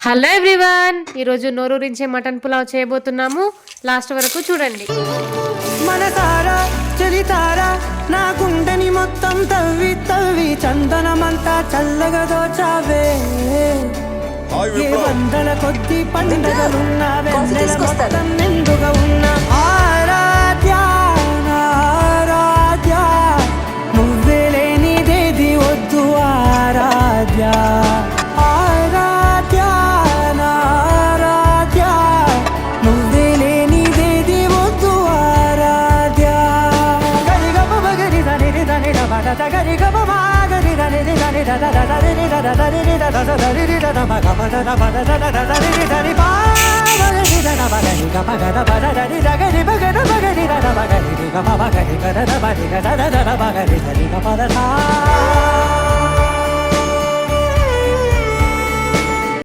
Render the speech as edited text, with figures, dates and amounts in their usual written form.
Hello everyone, ఈరోజు నోరూరించే mutton pulao చేయబోతున్నాము. Last వరకు చూడండి. మనసారా చలితారా నా గుండెని మొత్తం తవ్వి తవ్వి చందనమంతా చల్లగా దోచావే. ఏ వందల కొద్ది పండుగలున్నా వెన్నెల మొత్తం నిండుగా ఉన్న ఆరాధ్య ఆరాధ్య, నువ్వే లేనిదేది వద్దు ఆరాధ్య. ఆరాధ్య ఆరాధ్య, నువ్వే లేనిదేది వద్దు ఆరాధ్య. గరిగమ బగరి దని దని డబడ గరి గమ మాగరి దని దని దద దరి దద దరి దద దరి దద మగమ దద బద దద దరి దరి బాగరి దద బగరి గమ గద బద దరి దగరి బగద బగరి దద బగరి గమ బగరి గద బగరి గద దద బగరి దరి గమ దద.